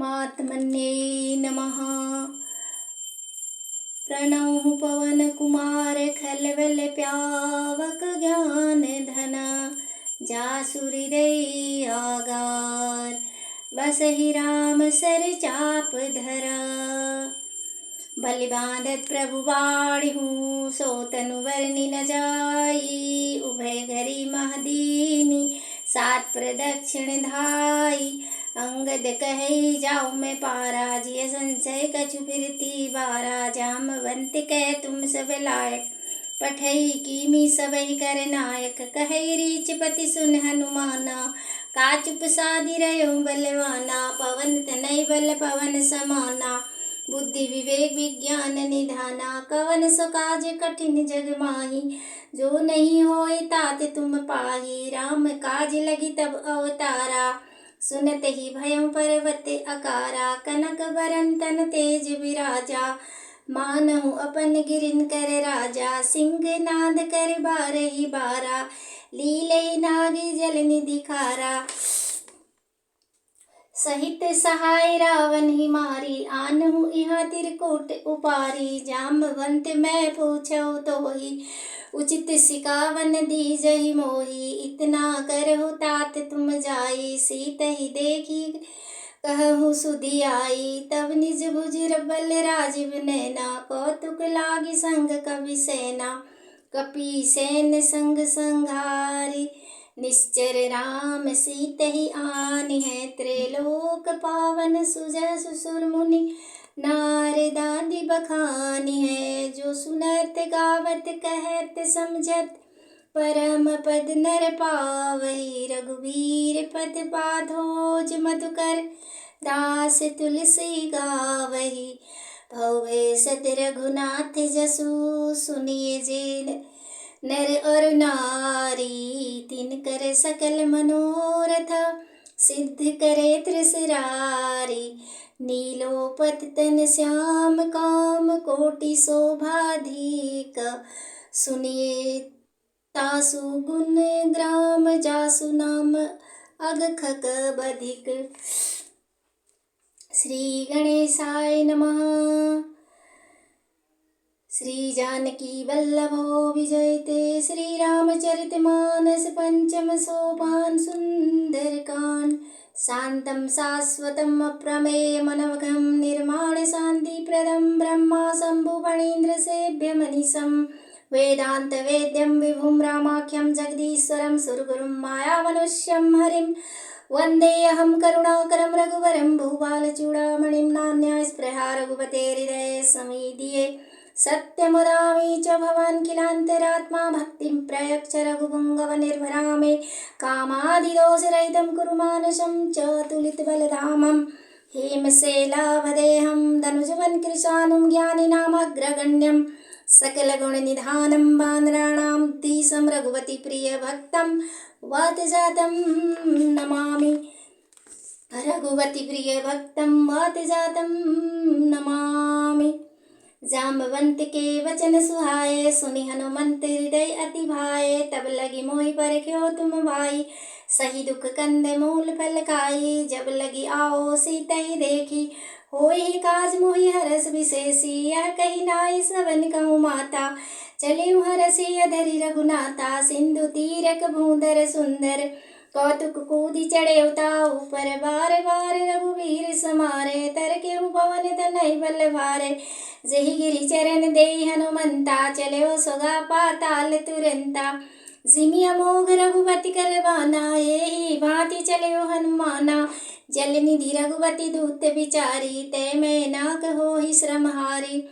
परमात्मने नमः। प्रणौ पवन कुमार खलबल प्यावक ज्ञान धन, जासु हृदय आगार बसहि राम सर चाप धरा। बलि बांधत प्रभु बाढ़हु, सो तनु वर्णि न जाई। उभय घरी महदीनी, सात प्रदक्षिण धाई। अंगद कहे जाओ मैं पारा, जिय संशय कछु फिरती बारा। जामवंत कह तुम सब लायक, पठई कीमी सबहि कर नायक। कहे रीच पति सुन हनुमाना, काचुप साधि रयो बलवाना। पवन तनय बल पवन समाना, बुद्धि विवेक विज्ञान निधाना। कवन सो काज कठिन जग माही, जो नहीं होए तात तुम पाही। राम काज लगी तब अवतारा, सुनत ही भयं पर्वत अकारा। कनक बरन तन तेज विराजा, मानहु अपन गिरिन कर राजा। सिंह नाद कर बारही बारा, लीले नागी जल निधि खारा। सहित सहाय रावण ही मारी, आनहु इहाँ तिरकूट उपारी। जामवंत मैं पूछौ तोहि, उचित सिकावन दीजहि मोहि। इतना करहु तात तुम जाई, सीत ही देखी कहहु सुधि आई। तब निज भुज बल राजीव नैना, कौतुक लागी संग कवि सेना। कपि सैन्य संग संघारी, निश्चर राम सीतहि आनि है। त्रैलोक पावन सुजय सुसुर मुनि, नारदादि बखानी है। जो सुनत गावत कहत समझत, परम पद नर पावहि। रघुवीर पद बाधोज मधुकर, दास तुलसी गावहि। भव भेषत रघुनाथ जसु, सुनिए जेन नर और नारी। तिनकर सकल मनोरथ, सिद्ध करे त्रिसरारी। नीलोपत तन श्याम काम, कोटि शोभाधिक। सुनिए तासु गुण ग्राम, जासु नाम अगखक बधिक। श्री गणेशाय नमः। श्री जानकी वल्लभो विजयते, श्री रामचरित मानस पंचम सोपान। सुंदर कांड। शांतं शाश्वतम् अप्रमेयम् अनवघं, निर्माण शांति प्रदं। ब्रह्मा शंभु फणीन्द्र सेव्य मनीषं, वेदांत वेद्यं विभुं रामाख्यं जगदीश्वरं। सुरगुरुं मायामनुष्यं हरिं, वन्देऽहं करुणाकरं रघुवरं। भूपालचूडामणिं नान्या स्पृहा रघुपते हृदये समीधिये। सत्यं वदामि च भवान् किलान्तरात्मा, भक्तिं प्रयच्छ रघुपुङ्गव निर्भरा मे। कामादिदोषरहितं कुरु मानसं च, तुलितबलधामं हेमशैलाभदेहं। धनुजवन् कृशानं ज्ञानिनामग्रगण्यं, सकलगुणनिधानं वानराणां बुद्धिशं। रघुपति प्रियभक्तं वातजातं नमामि, रघुपति प्रियभक्तं वातजातं नमामि। जामवंत के वचन सुहाए, सुनि हनुमंत हृदय अति भाए। तब लगी मोहि परख्यो तुम भाई, सही दुख कंद मूल फल खाई। जब लगी आओ सीतहि देखी, होई काज मोहि हरस विशेषी। यह कही नाई सबन कहूँ माता, चलिउ हरषि अधरि रघुनाथा। सिंधु तीरक भूधर सुंदर, कौतुक कूदि चढ़े उताऊ पर। बार बार रघुवीर समारे, तरकेहु पवन तनय बल भारे। जहि गिरि चरण देहि हनुमंता, चलिओ सोगा पाताल तुरंता। जिमि अमोघ रघुपति कर बाना, एहि भांति चलिओ हनुमाना। जल निधि रघुपति दूत बिचारी, तै मैं ना कहोहि श्रम हारी।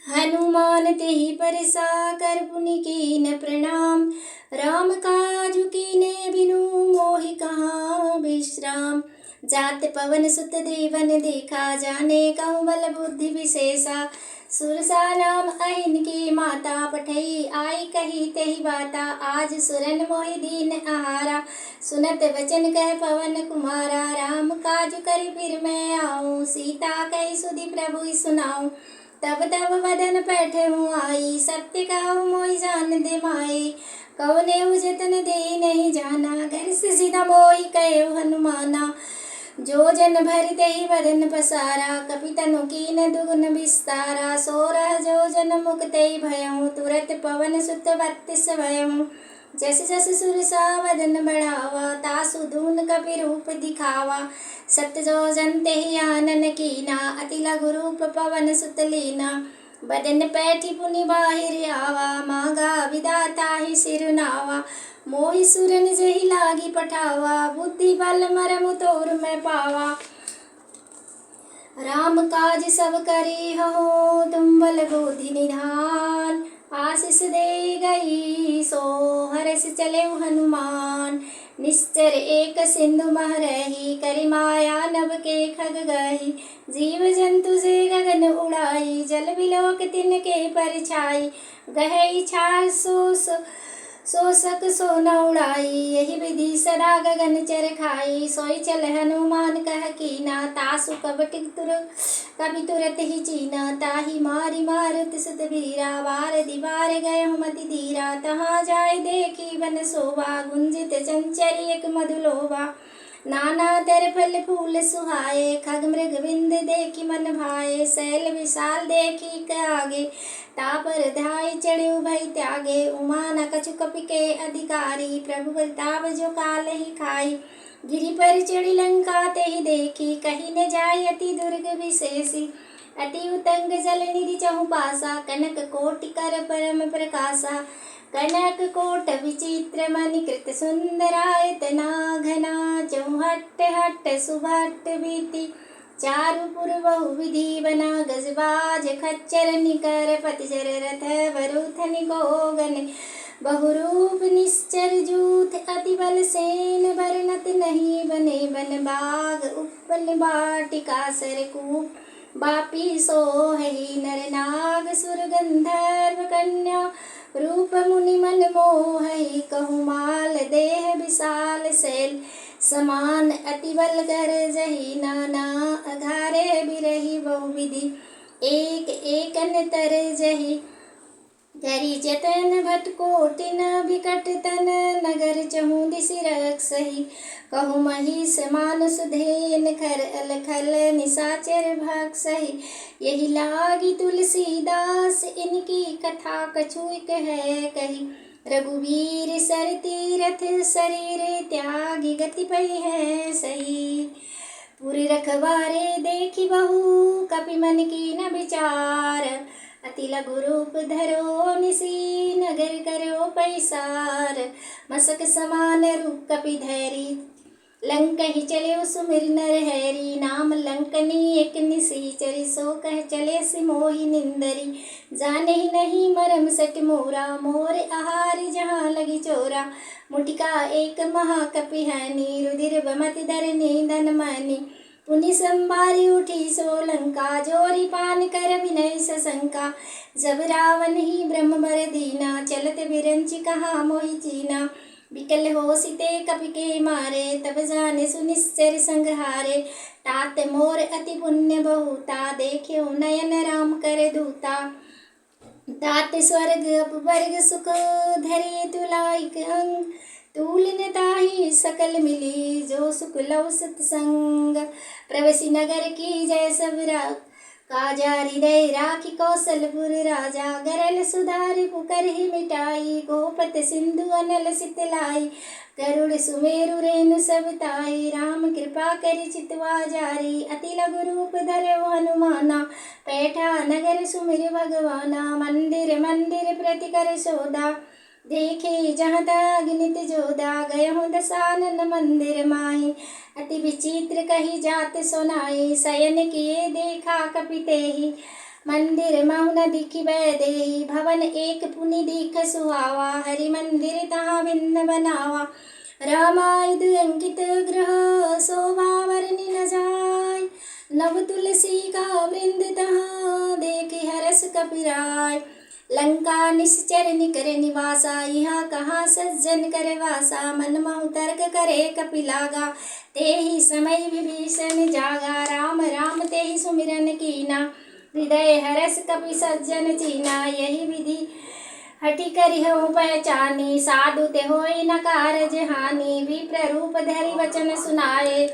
हनुमान तेहि परसा कर पुनि कीन प्रणाम। राम काजु कीने बिनु मोहि कहाँ विश्राम। जात पवन सुत देवन देखा, जाने कहूँ बल बुद्धि विशेषा। सुरसा नाम अहिन की माता, पठई आई कही तेहि बाता। आज सुरन मोहि दीन आहारा, सुनत वचन कह पवन कुमारा। राम काजु करि फिर मैं आऊँ, सीता कही सुधि प्रभु सुनाऊँ। तब तब वदन पैठहु आई, सत्य कहूँ मोहि जान दे माई। कौनेहु जतन दे नहीं जाना, घर से सीधा मोहि कहेउ हनुमाना। जो जन भर तेहि बदन पसारा, कपि तनु कीन दुगुन विस्तारा। 16 जो जन मुख तेहि भयउ, तुरत पवन सुत 32 भयउ। जस जस सुरसा वदन बढ़ावा, तासु धून कपि रूप दिखावा। 7 जो जन तेहि आनन कीना, अति लघु रूप पवन सुत लीना। बदन पैठी पुनि बाहिर आवा, मांगा विधाता ही सिरुनावा। मोहि सुरन जहि लागी पठावा, बुद्धि बल मरमु तोर मैं पावा। राम काज सब करी हो, तुम बल बुद्धि निधान। आशीष दे गई सो, हरस चले हनुमान। निश्चर एक सिंधु महरही, करि माया नभ के खग गही। जीव जंतु से गगन उड़ाई, जल बिलोक तिनके परछाई। गहई छाल शोषक सो न उड़ाई, यही विधि सदा गगन चर खाई। सोई चल हनुमान कह कीना, तासु कपि तुरत ही चीना। ताहि मारी मारुत सुत वीरा, बार दिबार गयहु मति धीरा। तहाँ जाय देखी बन शोभा, गुंजित चंचल एक मधुलोभा। नाना तर फल फूल सुहाए, खग मृग बिंद देखी मन भाए। शैल विशाल देखी क आगे, तापर धाय चढ़े भय त्यागे। उमा न कछु कपि के अधिकारी, प्रभु प्रताप जो काल ही खाई। गिरि पर चढ़ी लंका तेहि देखी, कहीं न जाय अति दुर्ग विशेषी। अति उतंग जल निधि चहु पासा, कनक कोटि कर परम प्रकाशा। कनक कोट विचित्र मणि कृत सुंदरायतना घना। चौहट्ट हट्ट सुभट्ट बीति, चारु पुर बहु विधि बना। गजबाज खच्चर निकर, पतझर रथ वरुथनि गोगन। बहुरूप निश्चर जूथ, अति बल सेन बरनत नहीं बने। बन बाग उपन बाटिका सरकूप, बापी सोहहि नर नाग सुर गंधर्व कन्या। रूप मुनि मन मोहहि, कहु माल देह विशाल शैल। समान अति बल गरजहि, नाना अघारे बिरहि बहुविधि। एक एकन तरजहि, धरि जतन भट कोटि न बिकट तन। नगर चहु दिसि रक्षहि, कहु महिष मानुष धेन। खर अलखल निशाचर भक्षहि, यही लागी तुलसीदास। इनकी कथा कछु है कही, रघुवीर सर तीरथ शरीर त्यागी। गति पई है सही, पुरि रखवारे देखी बहु, कपि मन की न विचार। अति लघु रूप धरो निसी, नगर करो पैसार। मसक समान रूप कपि धैरी, लंकहि चले सुमिर नर हैरी। नाम लंकनी एक निसीचरी, सो कह चले सिमोहि निंदरी। जाने ही नहीं मरम सट मोरा, मोर आहार जहाँ लगी चोरा। मुटिका एक महाकपि हनी, रुधिर बमत धरनी धन मानी। पुनि संबारी उठी सो लंका, जोरी पान कर विनय सशंका। जब रावण ही ब्रह्म बर दीना, चलत बिरंचि कहा मोहि चीना। बिकल हो सीते कपि के मारे, तब जाने सुनिश्चर संहारे। तात मोर अति पुण्य बहुता, देख्यो नयन राम कर दूता। तात स्वर्ग अपवर्ग सुख, धरि तुलाइक अंग। तूलिन ताहि सकल मिली, जो सुख लव सत्संग। प्रवेशी नगर की जय सब काजा, हृदय राखी कौशलपुर राजा। गरल सुधारि पुकरहि मिटाई, गोपत सिंधु अनल सितलाई। गरुड़ सुमेरु रेणु सब ताई, राम कृपा करि चितवा जारी। अति लघु रूप धरौ हनुमाना, पैठा नगर सुमिर भगवाना। मंदिर मंदिर प्रति कर सोदा, देखे जहाँ अगणित जोधा। गयहु दसानन मंदिर माही, अति विचित्र कही जात सुनाई। शयन किए देखा कपि तेहि, मंदिर महु न दिखि देहि। भवन एक पुनि दीख सुहावा, हरि मंदिर तहाँ भिन्न बनावा। रामायुध अंकित गृह, शोभा वर्णि न जाय। नव तुलसी का वृंद तहाँ, देखे हरस कपि राय। लंका निश्चर निकर निवासा, यहाँ कहाँ सज्जन कर वासा। मन महु तर्क करे कपि लागा, तेहि समय विभीषण जागा। राम राम तेहि सुमिरन कीना, हृदय हरस कपि सज्जन चीना। यही विधि हठि करिहु पहचानी, साधु ते होय न कारज हानि। विप्र रूप धरि वचन सुनाए,